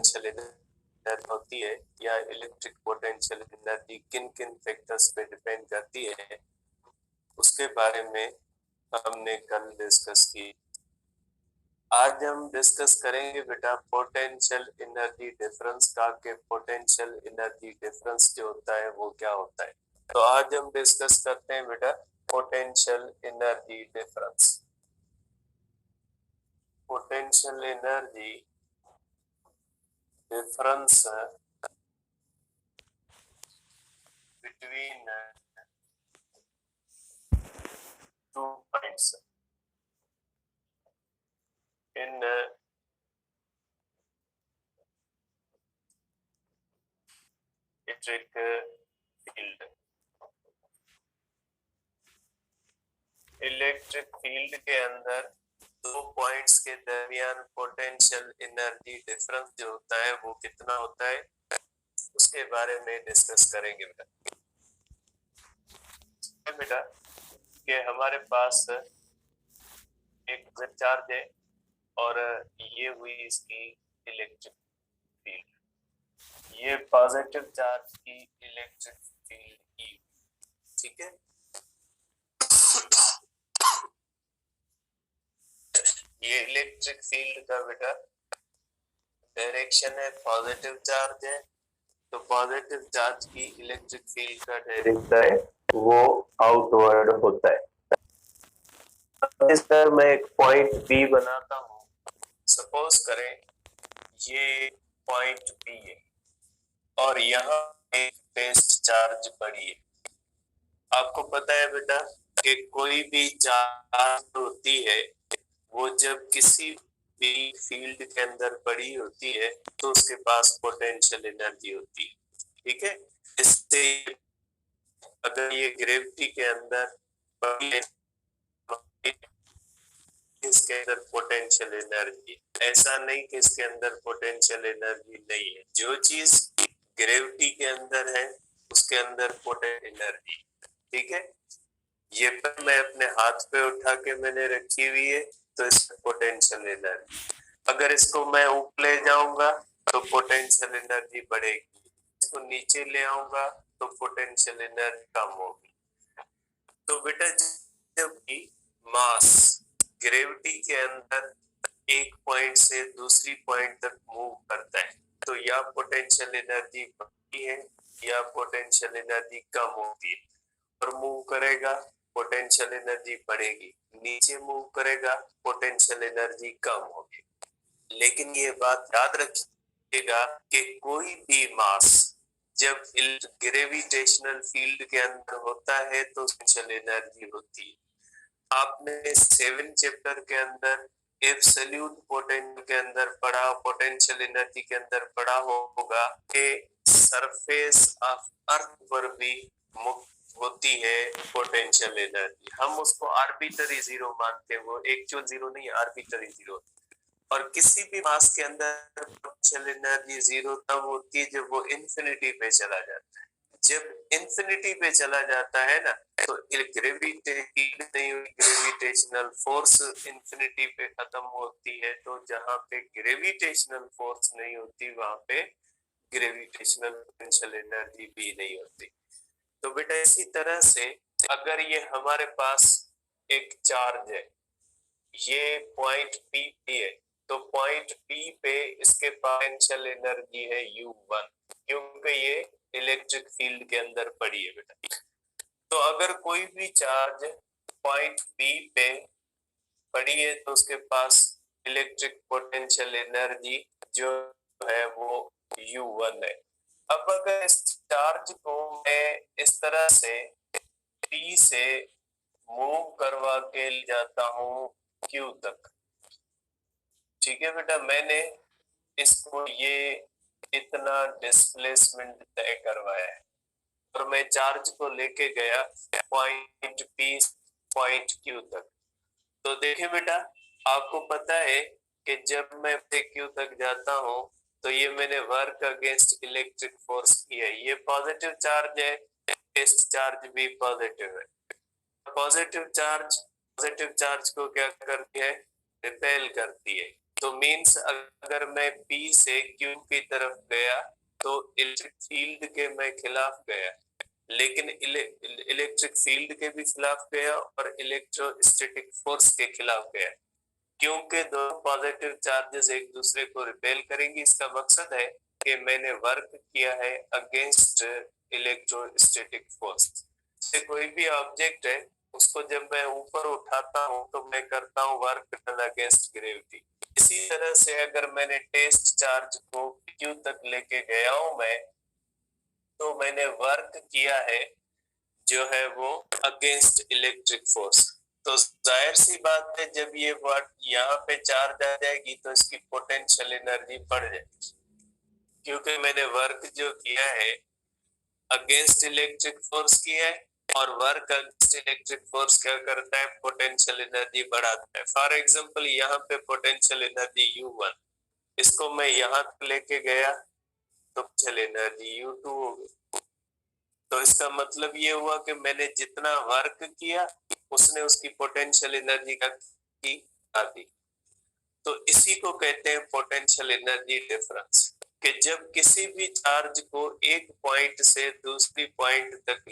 Potential energy होती है या इलेक्ट्रिक पोटेंशियल एनर्जी किन किन फैक्टर्स पे डिपेंड करती है, उसके बारे में हमने कल डिस्कस की। आज हम डिस्कस करेंगे बेटा पोटेंशियल एनर्जी डिफरेंस का, कि पोटेंशियल एनर्जी डिफरेंस जो होता है वो क्या होता है। तो आज हम डिस्कस करते हैं बेटा potential energy difference. Potential energy difference between two points in electric field. Electric field के अंदर दो पॉइंट्स के दरमियान पोटेंशियल एनर्जी डिफरेंस जो होता है वो कितना होता है, उसके बारे में डिस्कस करेंगे बेटा। कि हमारे पास एक चार्ज है और ये हुई इसकी इलेक्ट्रिक फील्ड, ये पॉजिटिव चार्ज की इलेक्ट्रिक फील्ड की, ठीक है। ये इलेक्ट्रिक फील्ड का बेटा डायरेक्शन है, पॉजिटिव चार्ज है, तो पॉजिटिव चार्ज की इलेक्ट्रिक फील्ड का डायरेक्शन है वो आउटवर्ड होता है। इस तरह मैं एक पॉइंट बी बनाता हूँ, सपोज करें ये पॉइंट बी है और यहाँ एक टेस्ट चार्ज पड़ी है। आपको पता है बेटा कि कोई भी चार्ज होती है वो जब किसी भी फील्ड के अंदर पड़ी होती है तो उसके पास पोटेंशियल एनर्जी होती है, ठीक है। इससे अगर ये ग्रेविटी के अंदर पड़ी है, इसके अंदर पोटेंशियल एनर्जी, ऐसा नहीं कि इसके अंदर पोटेंशियल एनर्जी नहीं है। जो चीज ग्रेविटी के अंदर है उसके अंदर पोटेंशियल एनर्जी, ठीक है। ये पेन मैं अपने हाथ पे उठा के मैंने रखी हुई है तो इसमें पोटेंशियल एनर्जी, अगर इसको मैं ऊपर ले जाऊंगा तो पोटेंशियल एनर्जी बढ़ेगी, इसको नीचे ले आऊंगा तो पोटेंशियल एनर्जी कम होगी। तो बेटा जब भी मास ग्रेविटी के अंदर एक पॉइंट से दूसरी पॉइंट तक मूव करता है तो या पोटेंशियल एनर्जी बढ़ती है या पोटेंशियल एनर्जी कम होती है। और मूव करेगा पोटेंशियल एनर्जी बढ़ेगी, नीचे मूव करेगा पोटेंशियल एनर्जी कम होगी। लेकिन ये बात याद रखिएगा कि कोई भी मास जब ग्रेविटेशनल फील्ड के अंदर होता है तो पोटेंशियल एनर्जी होती है। आपने 7 चैप्टर के अंदर एब्सोल्यूट पोटेंशियल के अंदर पढ़ा, पोटेंशियल एनर्जी के अंदर पढ़ा होगा कि सरफेस ऑफ अर्थ पर भी मुक्त होती है पोटेंशियल एनर्जी। हम उसको आर्बिट्ररी जीरो मानते हैं, वो एक्चुअल जीरो नहीं, आर्बिट्ररी जीरो। और किसी भी मास के अंदर पोटेंशियल एनर्जी जीरो तब होती है जब वो इंफिनिटी पे चला जाता है। जब इंफिनिटी पे चला जाता है ना तो ग्रेविटेशनल फोर्स इंफिनिटी पे खत्म होती है, तो जहां पे ग्रेविटेशनल फोर्स नहीं होती वहां पे ग्रेविटेशनल पोटेंशियल एनर्जी भी नहीं होती। तो बेटा इसी तरह से अगर ये हमारे पास एक चार्ज है, ये पॉइंट पी पे है, तो पॉइंट पी पे इसके पोटेंशियल एनर्जी है U1, क्योंकि ये इलेक्ट्रिक फील्ड के अंदर पड़ी है बेटा। तो अगर कोई भी चार्ज पॉइंट पी पे पड़ी है तो उसके पास इलेक्ट्रिक पोटेंशियल एनर्जी जो है वो U1 है। अब अगर इस चार्ज को मैं इस तरह से P से मूव करवा के ले जाता हूँ Q तक, ठीक है बेटा, मैंने इसको ये इतना डिस्प्लेसमेंट तय करवाया है और मैं चार्ज को लेके गया पॉइंट P पॉइंट Q तक। तो देखिए बेटा आपको पता है कि जब मैं Q तक जाता हूँ तो ये मैंने वर्क अगेंस्ट इलेक्ट्रिक फोर्स किया है। ये पॉजिटिव चार्ज है, टेस्ट चार्ज भी पॉजिटिव है। पॉजिटिव चार्ज को क्या करती है, रिपेल करती है। तो मीन्स अगर मैं P से Q की तरफ गया तो इलेक्ट्रिक फील्ड के मैं खिलाफ गया, लेकिन इलेक्ट्रिक फील्ड के भी खिलाफ गया और इलेक्ट्रोस्टैटिक फोर्स के खिलाफ गया, क्योंकि दोनों पॉजिटिव चार्जेस एक दूसरे को रिपेल करेंगी। इसका मकसद है कि मैंने वर्क किया है अगेंस्ट इलेक्ट्रोस्टैटिक फोर्स। जैसे कोई भी ऑब्जेक्ट है, उसको जब मैं ऊपर उठाता हूँ तो मैं करता हूँ वर्क डन अगेंस्ट ग्रेविटी। इसी तरह से अगर मैंने टेस्ट चार्ज को Q तक लेके गया हूं मैं, तो मैंने वर्क किया है जो है वो अगेंस्ट इलेक्ट्रिक फोर्स। तो जाहिर सी बात है जब ये वर्क यहाँ पे चार्ज आ जाएगी तो इसकी पोटेंशियल एनर्जी बढ़ जाएगी, क्योंकि मैंने वर्क जो किया है अगेंस्ट इलेक्ट्रिक फोर्स किया है, और वर्क अगेंस्ट इलेक्ट्रिक फोर्स क्या करता है, पोटेंशियल एनर्जी बढ़ाता है। फॉर एग्जांपल यहाँ पे पोटेंशियल एनर्जी U1, इसको मैं यहाँ लेके गया तो पोटेंशियल एनर्जी U2 हो गई। तो इसका मतलब ये हुआ कि मैंने जितना वर्क किया उसने उसकी पोटेंशियल एनर्जी का की दी। तो इसी को कहते हैं पोटेंशियल एनर्जी डिफरेंस, कि जब किसी भी चार्ज को एक पॉइंट से दूसरी पॉइंट तक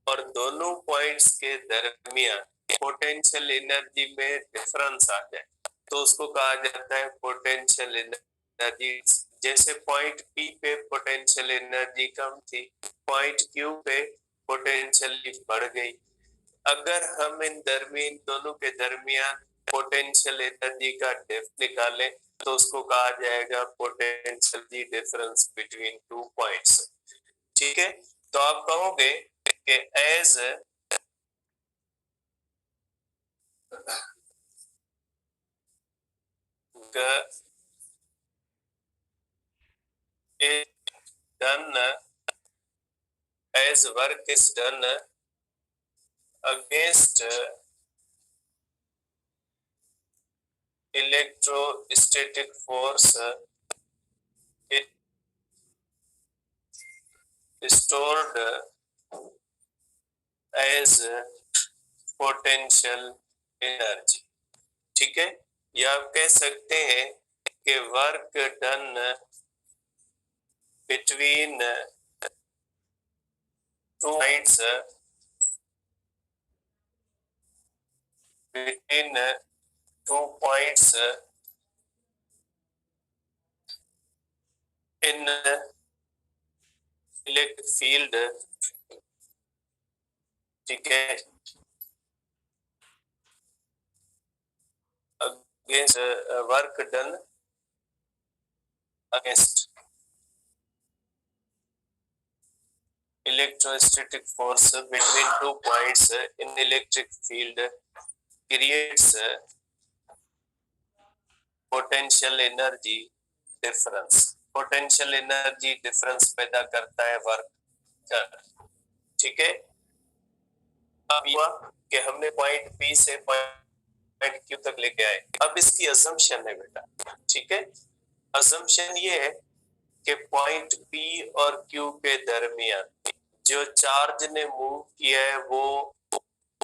और दोनों पॉइंट्स के दरमियान पोटेंशियल एनर्जी में डिफरेंस आ जाए तो उसको कहा जाता है पोटेंशियल एनर्जी। जैसे पॉइंट P पे पोटेंशियल एनर्जी कम थी, पॉइंट Q पे पोटेंशियल बढ़ गई। अगर हम इन दोनों के दरमियान पोटेंशियल एनर्जी का डिफ निकालें तो उसको कहा जाएगा potential difference between two points. ठीक है, तो आप कहोगे कि as is done as work is done against electrostatic force, it is stored as potential energy। ठीक है, या आप कह सकते हैं कि work done between two points, between two points in electric field। ठीक है, against work done against electrostatic force between two points in electric field creates potential energy difference। Potential energy difference पैदा करता है वर्क डन। ठीक है, अब हुआ कि हमने पॉइंट P से पॉइंट Q तक लेके आए। अब इसकी अजम्पशन है बेटा, ठीक है, अजम्पशन ये है कि पॉइंट P और Q के दरमियान जो चार्ज ने मूव किया है वो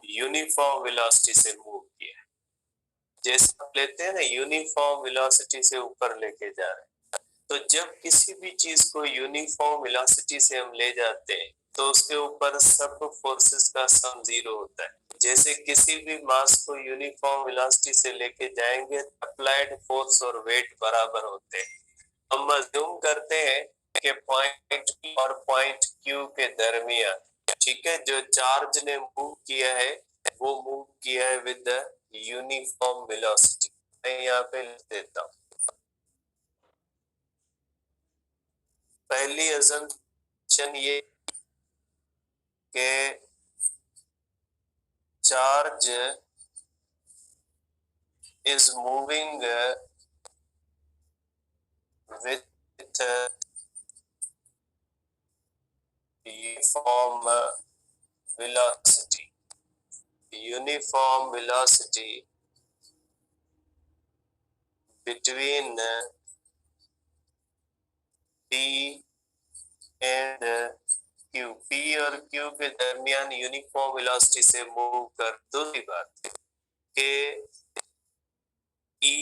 यूनिफॉर्म वेलोसिटी से मूव किया है। जैसे आप लेते हैं ना, यूनिफॉर्म वेलोसिटी से ऊपर लेके जा रहे हैं, तो जब किसी भी चीज को यूनिफॉर्म वेलोसिटी से हम ले जाते हैं तो उसके ऊपर सब फोर्सेस का सम जीरो होता है। जैसे किसी भी मास को यूनिफॉर्म वेलोसिटी से लेके जाएंगे, अप्लाइड फोर्स और वेट बराबर होते हैं। हम अज्यूम करते हैं कि पॉइंट P और पॉइंट Q के दरमियान, ठीक है, जो चार्ज ने मूव किया है वो मूव किया है विद द यूनिफॉर्म वेलोसिटी। मैं यहाँ पे लिख देता हूँ। पहली असम्पशन ये कि charge is moving with uniform velocity, uniform velocity between P and Q। P और Q के दरमियान यूनिफॉर्म वेलोसिटी से मूव कर। दूसरी बात कि E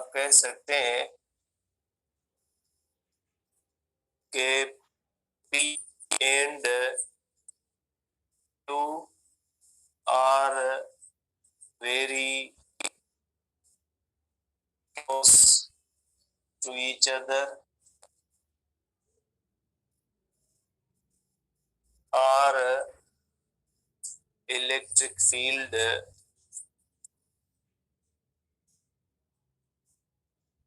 आप कह सकते हैं कि P and Q are very close to each other, or electric field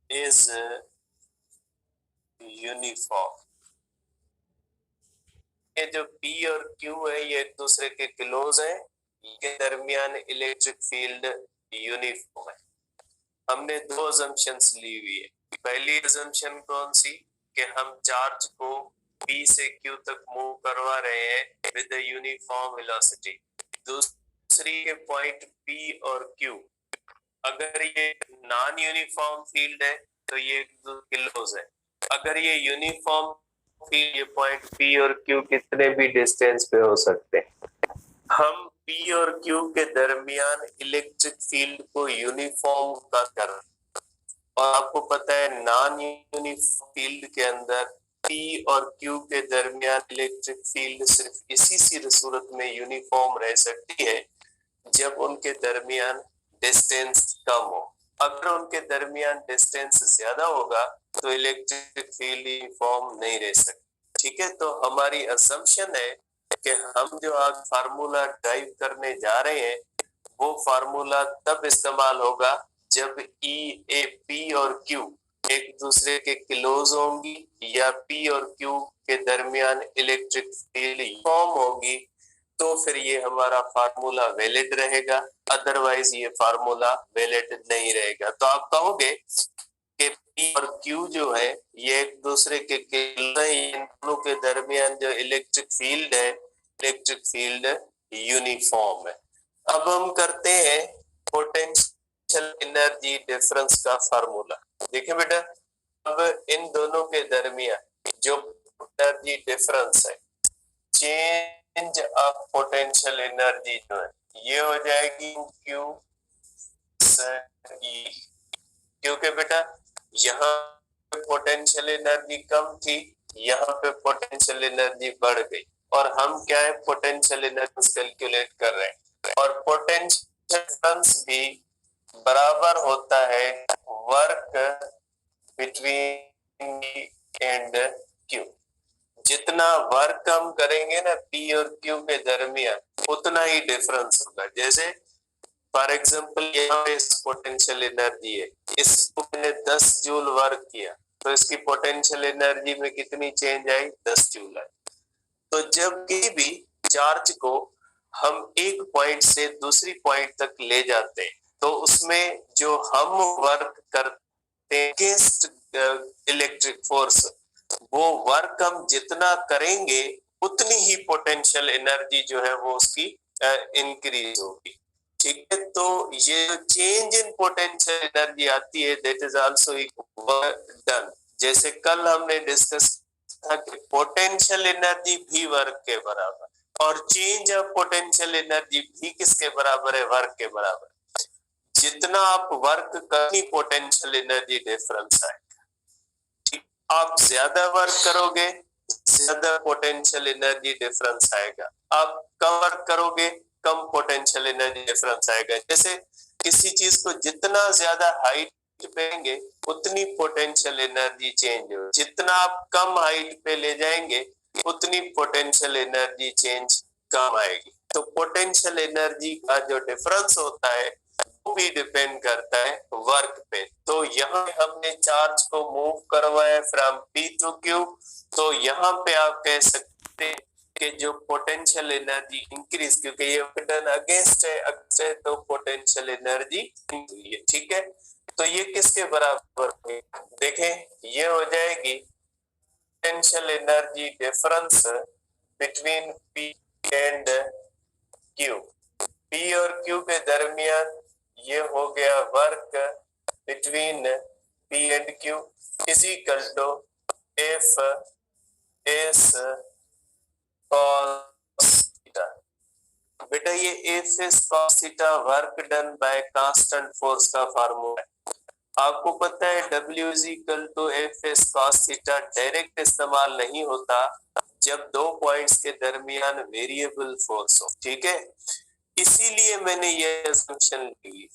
is uniform. ये जो P और Q है ये एक दूसरे के क्लोज है, इनके दरमियान इलेक्ट्रिक फील्ड यूनिफॉर्म है। हमने दो अजम्पशंस ली हुई है। पहली अजम्पशन कौन सी कि हम चार्ज को P से Q तक मूव करवा रहे हैं विद यूनिफॉर्म वेलोसिटी। दूसरी के पॉइंट P और Q अगर ये नॉन यूनिफॉर्म फील्ड है तो ये क्लोज है। अगर ये यूनिफॉर्म फील्ड, ये पॉइंट P और Q कितने भी डिस्टेंस पे हो सकते हैं। हम P और Q के दरमियान इलेक्ट्रिक फील्ड को यूनिफॉर्म का कर, और आपको पता है नॉन यूनिफॉर्म फील्ड के अंदर P और Q के दरमियान इलेक्ट्रिक फील्ड सिर्फ इसी सूरत में यूनिफॉर्म रह सकती है जब उनके दरमियान डिस्टेंस कम हो। अगर उनके दरमियान डिस्टेंस ज्यादा होगा तो इलेक्ट्रिक फील्ड यूनिफॉर्म नहीं रह सकती। ठीक है, तो हमारी असम्पशन है कि हम जो आज फार्मूला ड्राइव करने जा रहे हैं वो फार्मूला तब इस्तेमाल होगा जब P और Q एक दूसरे के क्लोज होंगी या P और Q के दरमियान इलेक्ट्रिक फील्ड यूनिफॉर्म होगी, तो फिर ये हमारा फार्मूला वैलिड रहेगा, अदरवाइज ये फार्मूला वैलिड नहीं रहेगा। तो आप कहोगे कि P और Q जो है ये एक दूसरे के इन दोनों के दरमियान जो इलेक्ट्रिक फील्ड है, इलेक्ट्रिक फील्ड यूनिफॉर्म है। अब हम करते हैं पोटेंशियल एनर्जी डिफरेंस का फार्मूला। देखिए बेटा, अब इन दोनों के दरमियान जो एनर्जी डिफरेंस है, चेंज ऑफ पोटेंशियल एनर्जी जो है ये हो जाएगी Q E, क्योंकि बेटा यहाँ पे पोटेंशियल एनर्जी कम थी, यहाँ पे पोटेंशियल एनर्जी बढ़ गई, और हम क्या है पोटेंशियल एनर्जी कैलकुलेट कर रहे हैं, और पोटेंशियल डिफरेंस भी बराबर होता है वर्क बिटवीन एंड Q। जितना वर्क हम करेंगे ना P और Q के दरमियान उतना ही डिफरेंस होगा। जैसे फॉर एग्जांपल यहाँ पे पोटेंशियल एनर्जी है, इसको मैंने 10 जूल वर्क किया तो इसकी पोटेंशियल एनर्जी में कितनी चेंज आई, 10 जूल आई। तो जब कभी भी चार्ज को हम एक पॉइंट से दूसरी पॉइंट तक ले जाते हैं तो उसमें जो हम वर्क करते हैं अगेंस्ट इलेक्ट्रिक फोर्स, वो वर्क हम जितना करेंगे उतनी ही पोटेंशियल एनर्जी जो है वो उसकी इंक्रीज होगी। ठीक है, तो ये जो चेंज इन पोटेंशियल एनर्जी आती है that is also work done. जैसे कल हमने डिस्कस था कि पोटेंशियल एनर्जी भी वर्क के बराबर, और चेंज ऑफ पोटेंशियल एनर्जी भी किसके बराबर है, वर्क के बराबर। जितना आप वर्क करनी पोटेंशियल एनर्जी डिफरेंस आएगा। आप ज्यादा वर्क करोगे ज्यादा पोटेंशियल एनर्जी डिफरेंस आएगा, आप कम वर्क करोगे कम पोटेंशियल एनर्जी डिफरेंस आएगा। जैसे किसी चीज को जितना ज्यादा हाइट पे लेंगे उतनी पोटेंशियल एनर्जी चेंज हो, जितना आप कम हाइट पे ले जाएंगे उतनी पोटेंशियल एनर्जी चेंज कम आएगी। तो पोटेंशियल एनर्जी का जो डिफरेंस होता है वो भी डिपेंड करता है वर्क पे। तो यहाँ हमने चार्ज को मूव करवाया फ्रॉम P टू Q, तो यहाँ पे आप कह सकते हैं कि जो पोटेंशियल एनर्जी इंक्रीज, क्योंकि ये डन अगेंस्ट है तो पोटेंशियल एनर्जी हुई है। ठीक है, तो ये किसके बराबर है, देखें ये हो जाएगी potential energy difference between P and Q। P और Q के दरमियान ये हो गया work between P and Q is equal to F S cos theta. बेटा ये F S cos theta work done by constant force का फार्मूला है। आपको पता है W is equal to F S cos theta direct इस्तेमाल नहीं होता जब दो पॉइंट्स के दरमियान वेरिएबल फोर्स हो, ठीक है। इसीलिए मैंने ये असम्पशन ली,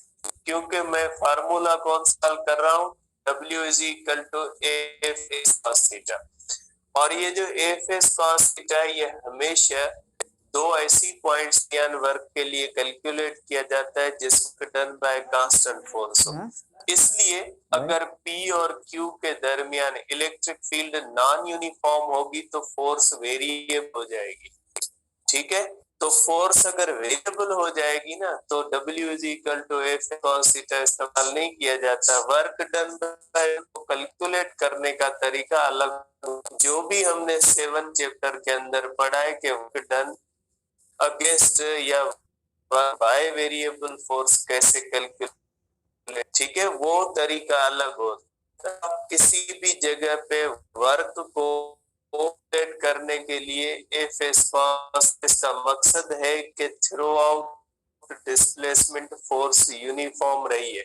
क्योंकि मैं फार्मूला कौन सा कर रहा हूँ, W is equal to F S cos theta. और ये जो एफ एस कॉस थीटा है ये हमेशा दो ऐसी पॉइंट्स ज्ञान वर्क के लिए कैलकुलेट किया जाता है जिसको डन बाय कांस्टेंट फोर्स हो। इसलिए अगर P और Q के दरमियान इलेक्ट्रिक फील्ड नॉन यूनिफॉर्म होगी तो फोर्स वेरिएबल हो जाएगी, ठीक है। तो फोर्स अगर वेरिएबल हो जाएगी ना तो W is equal to F cos theta इस्तेमाल नहीं किया जाता। वर्क डन को कैलकुलेट करने का तरीका अलग, जो भी हमने 7 चैप्टर के अंदर पढ़ा है कि वर्क डन अगेंस्ट या बाय वेरिएबल फोर्स कैसे कैलकुलेट, ठीक है, वो तरीका अलग होता है। आप किसी भी जगह पे वर्क को कैलकुलेट करने के लिए एफ एस कॉस, इसका मकसद है कि throughout displacement force uniform रही है।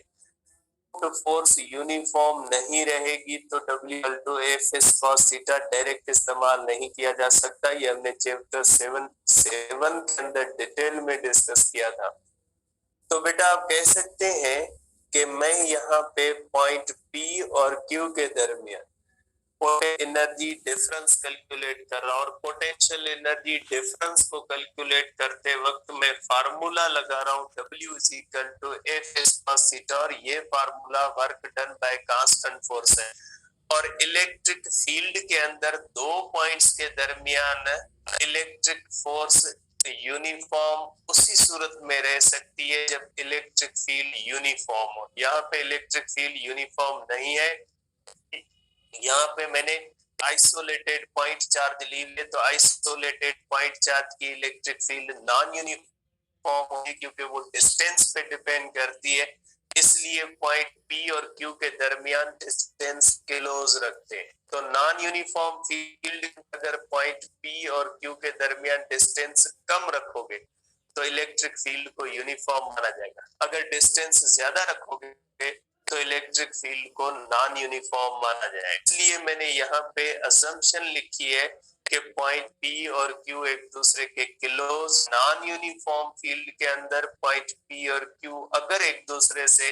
तो फोर्स यूनिफॉर्म नहीं रहेगी तो W to F S cos theta direct इस्तेमाल नहीं किया जा सकता। ये हमने चैप्टर 7 के अंदर डिटेल में डिस्कस किया था। तो बेटा आप कह सकते हैं कि मैं यहाँ पे पॉइंट P और Q के दरमियान एनर्जी डिफरेंस कैलकुलेट कर रहा हूँ, और पोटेंशियल एनर्जी डिफरेंस को कैलकुलेट करते वक्त मैं फार्मूला लगा रहा हूँ W is equal to F S cos theta, और ये formula work done by constant force है। और इलेक्ट्रिक फील्ड के अंदर दो पॉइंट्स के दरमियान इलेक्ट्रिक फोर्स यूनिफॉर्म उसी सूरत में रह सकती है जब इलेक्ट्रिक फील्ड यूनिफॉर्म हो। यहाँ पे इलेक्ट्रिक फील्ड यूनिफॉर्म नहीं है, यहाँ पे मैंने आइसोलेटेड पॉइंट चार्ज ली है, तो आइसोलेटेड पॉइंट चार्ज की इलेक्ट्रिक फील्ड नॉन यूनिफॉर्म होगी क्योंकि वो डिस्टेंस पे डिपेंड करती है। इसलिए पॉइंट P और Q के दरमियान डिस्टेंस क्लोज रखते हैं। तो नॉन यूनिफॉर्म फील्ड अगर पॉइंट P और Q के दरमियान डिस्टेंस कम रखोगे तो इलेक्ट्रिक फील्ड को यूनिफॉर्म माना जाएगा। अगर डिस्टेंस ज्यादा रखोगे तो इलेक्ट्रिक फील्ड को नॉन यूनिफॉर्म माना जाए। इसलिए मैंने यहाँ पे असम्पशन लिखी है कि पॉइंट P और Q एक दूसरे के क्लोज नॉन यूनिफॉर्म फील्ड के अंदर पॉइंट P और Q अगर एक दूसरे से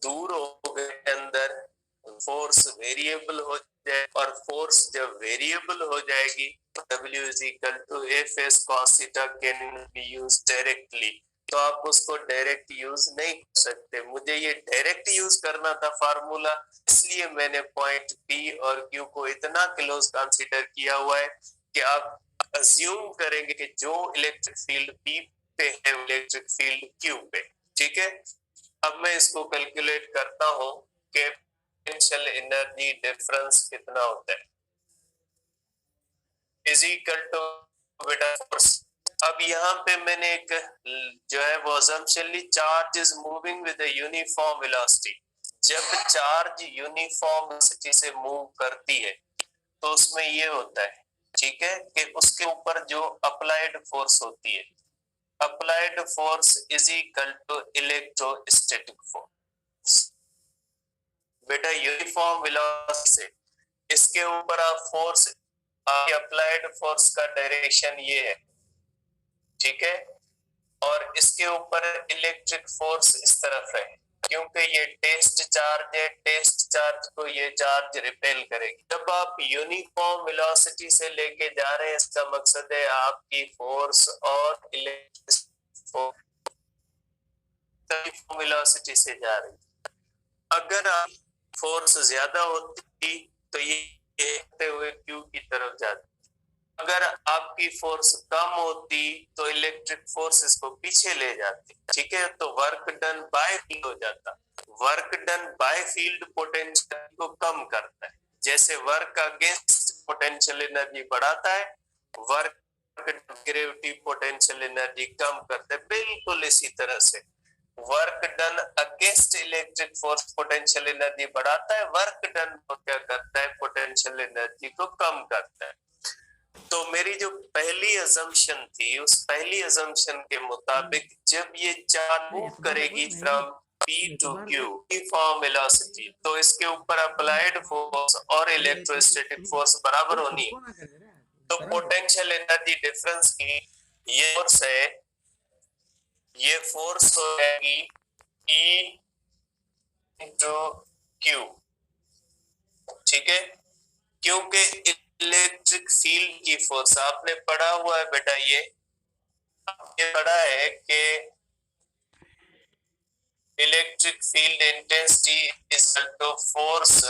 दूर हो गए अंदर फोर्स वेरिएबल हो जाए, और फोर्स जब वेरिएबल हो जाएगी तो W is equal to F S cos theta can be used directly. तो आप उसको डायरेक्ट यूज नहीं कर सकते। मुझे ये डायरेक्ट यूज करना था फार्मूला, इसलिए मैंने पॉइंट P और Q को इतना क्लोज कंसीडर किया हुआ है कि आप अज्यूम करेंगे कि जो इलेक्ट्रिक फील्ड P पे है इलेक्ट्रिक फील्ड Q पे, ठीक है। अब मैं इसको कैलकुलेट करता हूँ कि पोटेंशियल एनर्जी डिफरेंस कितना होता है, इज इक्वल टू बेटा फोर्स। अब यहाँ पे मैंने एक जो है वो असम्पशन ली, charge is moving with uniform velocity. जब चार्ज यूनिफॉर्म वेलोसिटी से मूव करती है तो उसमें ये होता है, ठीक है, कि उसके ऊपर जो अप्लाइड फोर्स होती है, applied force is equal to electrostatic force. बेटा यूनिफॉर्म वेलोसिटी से इसके ऊपर आप फोर्स, अप्लाइड फोर्स का डायरेक्शन ये है, ठीक है, और इसके ऊपर इलेक्ट्रिक फोर्स इस तरफ है, क्योंकि ये टेस्ट चार्ज है, टेस्ट चार्ज को ये चार्ज रिपेल करेगी। जब आप यूनिफॉर्म वेलोसिटी से लेके जा रहे हैं इसका मकसद है आपकी फोर्स और इलेक्ट्रिक वेलोसिटी से जा रही। अगर आप फोर्स ज्यादा होती तो ये देखते हुए Q की तरफ जाती, अगर आपकी फोर्स कम होती तो इलेक्ट्रिक फोर्स इसको पीछे ले जाती, ठीक है। तो वर्क डन बाय फील्ड हो जाता। Work done by field potential को कम करता है, जैसे वर्क अगेंस्ट पोटेंशियल एनर्जी बढ़ाता है, वर्क ग्रेविटी पोटेंशियल एनर्जी कम करता है। बिल्कुल इसी तरह से work done against electric force potential energy बढ़ाता है, वर्क डन को क्या करता है, पोटेंशियल एनर्जी को कम करता है। तो मेरी जो पहली असम्पशन थी उस पहली असम्पशन के मुताबिक जब ये चार्ज मूव करेगी from P to Q uniform velocity, तो इसके ऊपर अप्लाइड फोर्स और इलेक्ट्रोस्टैटिक फोर्स बराबर होनी है। तो पोटेंशियल एनर्जी डिफरेंस की ये फोर्स है, ये फोर्स हो जाएगी E इंटू Q। ठीक है, क्योंकि इलेक्ट्रिक फील्ड की फोर्स आपने पढ़ा हुआ है बेटा, ये आपने पढ़ा है कि electric field intensity is equal to force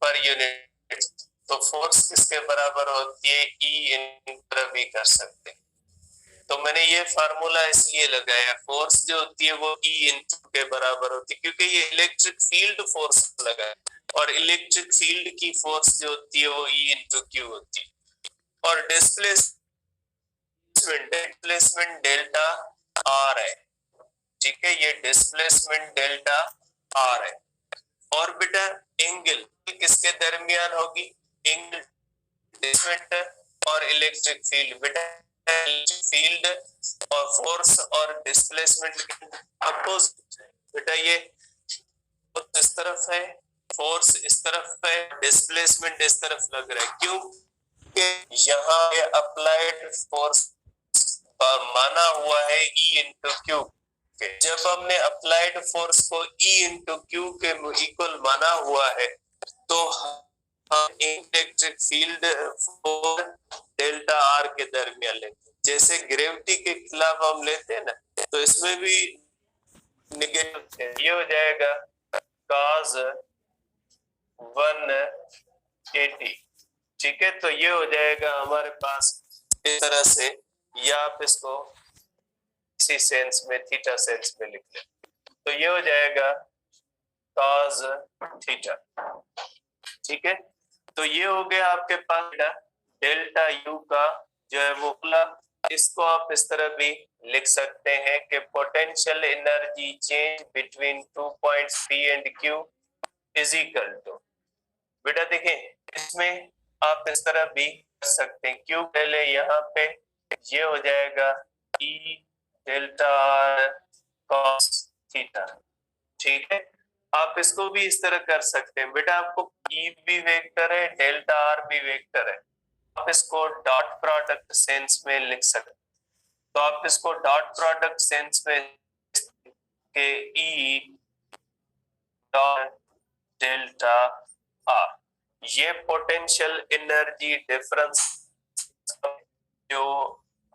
per unit. तो फोर्स किसके बराबर होती है? ई इंटू भी कर सकते हैं। तो मैंने ये फार्मूला इसलिए लगाया, फोर्स जो होती है वो ई इंटू के बराबर होती है, क्योंकि ये इलेक्ट्रिक फील्ड फोर्स लगा है और इलेक्ट्रिक फील्ड की फोर्स जो होती है वो ई इंटू क्यू होती है। और डिस्प्लेसमेंट डेल्टा आर है। ठीक है, ये डिस्प्लेसमेंट डेल्टा आर है। और बेटा एंगल किसके दरमियान होगी? एंगल डिस्प्लेसमेंट और इलेक्ट्रिक फील्ड। बेटा इलेक्ट्रिक फील्ड और फोर्स और डिस्प्लेसमेंट अपोजिट। बेटा ये इस तरफ है, फोर्स इस तरफ है, डिस्प्लेसमेंट इस तरफ लग रहा है। क्यों? कि यहाँ पे अप्लाइड फोर्स माना हुआ है E इंटू क्यू। जब हमने अप्लाइड फोर्स को E इंटू क्यू के इक्वल माना हुआ है तो हम electric field force delta R के दरमियान लेते हैं। जैसे ग्रेविटी के खिलाफ हम लेते हैं ना, तो इसमें भी नेगेटिव है। ये हो जाएगा cos 180। ठीक है, तो ये हो जाएगा हमारे पास इस तरह से, या आप इसको इसी सेंस में थीटा सेंस में लिख लें। तो ये हो जाएगा cos थीटा। ठीक है, तो ये हो गया आपके पास डेल्टा यू का जो है वो खुला। इसको आप इस तरह भी लिख सकते हैं कि potential energy change between 2 points P and Q is equal to. बेटा देखें, इसमें आप इस तरह भी कर सकते हैं। क्यों? पहले यहाँ पे ये हो जाएगा E delta R cos theta. ठीक है, आप इसको भी इस तरह कर सकते हैं। बेटा आपको E भी वेक्टर है, डेल्टा आर भी वेक्टर है, आप इसको डॉट प्रोडक्ट सेंस में लिख सकते हैं। तो आप इसको डॉट प्रोडक्ट सेंस में के E डॉट डेल्टा आर, ये पोटेंशियल एनर्जी डिफरेंस जो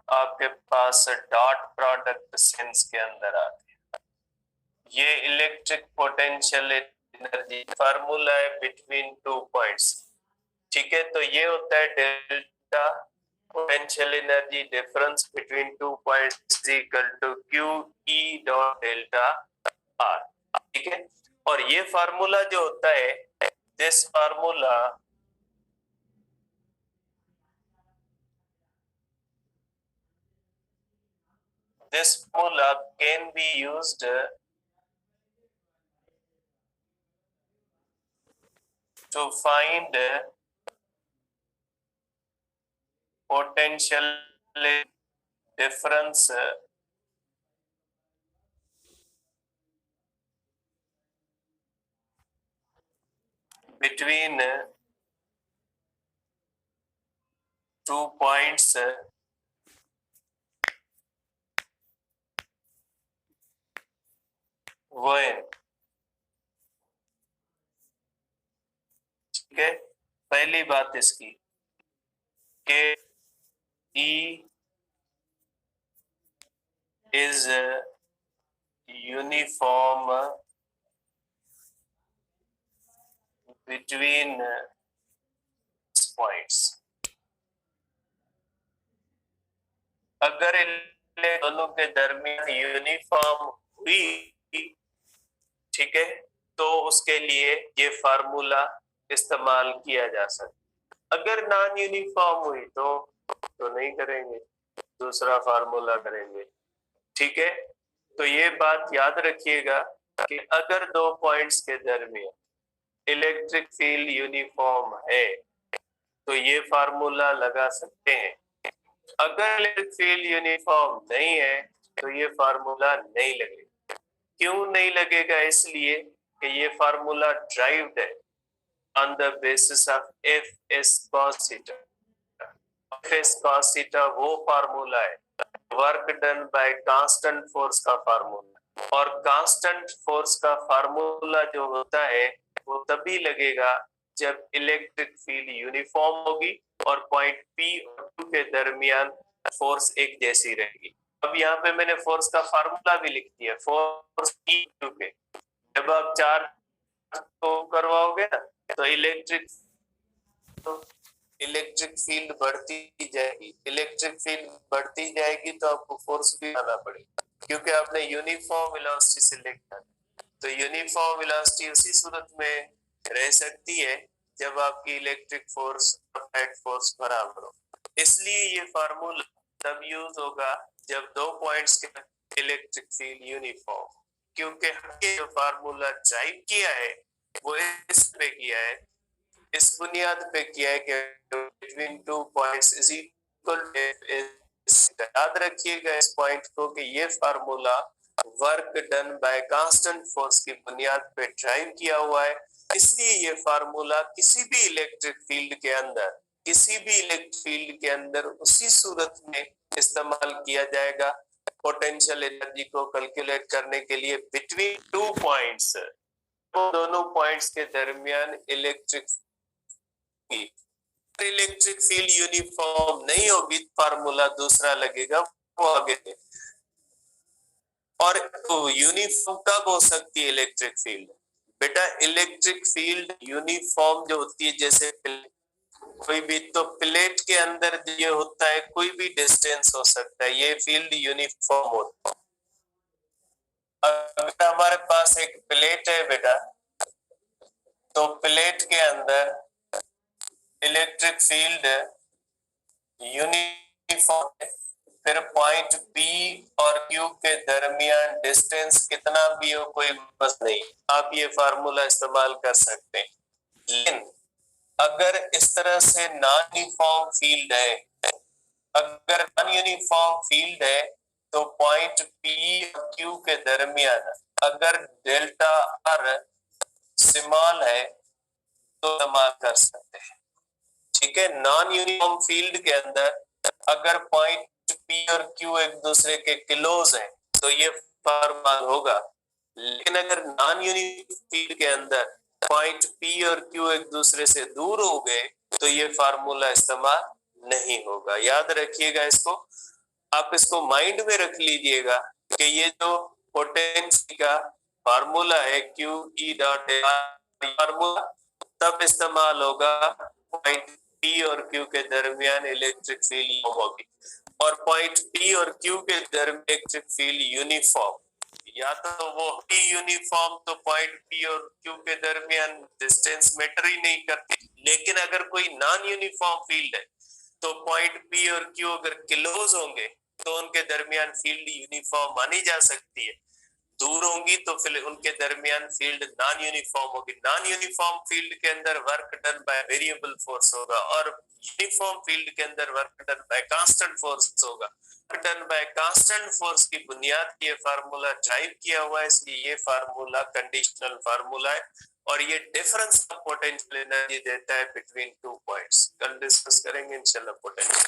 आपके पास डॉट प्रोडक्ट सेंस के अंदर आते हैं। ये इलेक्ट्रिक पोटेंशियल एनर्जी फार्मूला है बिटवीन 2 पॉइंट्स। ठीक है, तो ये होता है delta potential energy difference between 2 points is equal to Q E dot delta R. ठीक है, और ये फार्मूला जो होता है, this formula can be used to find potential difference between 2 points when, ठीक है, पहली बात इसकी कि E is uniform between points। अगर इन दोनों के दरमियान यूनिफॉर्म हुई, ठीक है, तो उसके लिए ये फार्मूला इस्तेमाल किया जा सकता। अगर नॉन यूनिफॉर्म हुई तो नहीं करेंगे, दूसरा फार्मूला करेंगे। ठीक है, तो ये बात याद रखिएगा कि अगर 2 पॉइंट्स के दरमियान इलेक्ट्रिक फील्ड यूनिफॉर्म है तो ये फार्मूला लगा सकते हैं। अगर इलेक्ट्रिक फील्ड यूनिफॉर्म नहीं है तो ये फार्मूला नहीं लगेगा। क्यों नहीं लगेगा? इसलिए कि ये फार्मूला ड्राइव्ड है on the basis of F S cos theta. F S cos theta वो फार्मूला है work done by constant force का फार्मूला, और कांस्टेंट फोर्स का फार्मूला जो होता है वो तभी लगेगा जब इलेक्ट्रिक फील्ड यूनिफॉर्म होगी और पॉइंट पी और क्यू के दरमियान फोर्स एक जैसी रहेगी। अब यहाँ पे मैंने फोर्स का फार्मूला भी लिख दिया, फोर्स ई क्यू पे जब आप चार्ज को करवाओगे ना तो इलेक्ट्रिक फील्ड बढ़ती जाएगी, इलेक्ट्रिक फील्ड बढ़ती जाएगी तो आपको फोर्स भी आना पड़ेगा, क्योंकि आपने यूनिफॉर्म वेलोसिटी सिलेक्ट कर। तो यूनिफॉर्म वेलोसिटी उसी सूरत में रह सकती है जब आपकी इलेक्ट्रिक फोर्स और नेट फोर्स बराबर हो। इसलिए ये फार्मूला तब यूज होगा जब दो पॉइंट्स के इलेक्ट्रिक फील्ड यूनिफॉर्म, क्योंकि हमने जो फार्मूला ड्राइव किया है वो इस पे किया है, इस बुनियाद पे किया है कि between two points is equal. याद रखिएगा इस पॉइंट को कि ये formula work done by constant force की बुनियाद पे ड्राइव किया हुआ है। इसलिए ये फार्मूला किसी भी इलेक्ट्रिक फील्ड के अंदर, किसी भी इलेक्ट्रिक फील्ड के अंदर उसी सूरत में इस्तेमाल किया जाएगा पोटेंशियल एनर्जी को कैलकुलेट करने के लिए बिटवीन टू पॉइंट्स, दोनों पॉइंट्स के दरमियान इलेक्ट्रिक फील्ड यूनिफॉर्म नहीं होगी, फार्मूला दूसरा लगेगा, वो आगे है। और तो यूनिफॉर्म कब हो सकती है इलेक्ट्रिक फील्ड? बेटा इलेक्ट्रिक फील्ड यूनिफॉर्म जो होती है, जैसे कोई भी तो प्लेट के अंदर ये होता है, कोई भी डिस्टेंस हो सकता है, ये फील्ड यूनिफॉर्म होता है। अगर हमारे पास एक प्लेट है बेटा, तो प्लेट के अंदर इलेक्ट्रिक फील्ड यूनिफॉर्म है, फिर पॉइंट पी और क्यू के दरमियान डिस्टेंस कितना भी हो कोई बस नहीं, आप ये फार्मूला इस्तेमाल कर सकते हैं। लेकिन अगर इस तरह से नॉन यूनिफॉर्म फील्ड है, अगर नॉन यूनिफॉर्म फील्ड है तो पॉइंट पी और क्यू के दरमियान अगर डेल्टा आर स्मॉल है तो इस्तेमाल कर सकते हैं। ठीक है, नॉन यूनिफॉर्म फील्ड के अंदर अगर पॉइंट पी और क्यू एक दूसरे के क्लोज है तो ये फार्मूला होगा, लेकिन अगर नॉन यूनिफॉर्म फील्ड के अंदर पॉइंट पी और क्यू एक दूसरे से दूर हो गए तो ये फार्मूला इस्तेमाल नहीं होगा। याद रखिएगा इसको, आप इसको माइंड में रख लीजिएगा कि ये जो पोटेंशियल का फार्मूला है क्यू ई डॉट फार्मूला तब इस्तेमाल होगा पॉइंट पी और क्यू के दरमियान इलेक्ट्रिक फील्ड होगी, और पॉइंट पी और क्यू के दरमियान इलेक्ट्रिक फील्ड यूनिफॉर्म, या तो वो ही यूनिफॉर्म तो पॉइंट पी और क्यू के दरमियान डिस्टेंस मैटर ही नहीं करती। लेकिन अगर कोई नॉन यूनिफॉर्म फील्ड है तो पॉइंट पी और क्यू अगर क्लोज होंगे तो उनके दरमियान फील्ड यूनिफॉर्म मानी जा सकती है, दूर होंगी तो फिर उनके दरमियान फील्ड नॉन यूनिफॉर्म होगी। नॉन यूनिफॉर्म फील्ड के अंदर work done by variable force होगा और यूनिफॉर्म फील्ड के अंदर work done by constant force होगा। डन बाय कांस्टेंट फोर्स की बुनियाद ये फार्मूला ड्राइव किया हुआ है, इसलिए ये फार्मूला कंडीशनल फार्मूला है और ये डिफरेंस ऑफ पोटेंशियल एनर्जी देता है बिटवीन टू पॉइंट्स। कल डिस्कस करेंगे इंशाल्लाह पोटेंशियल।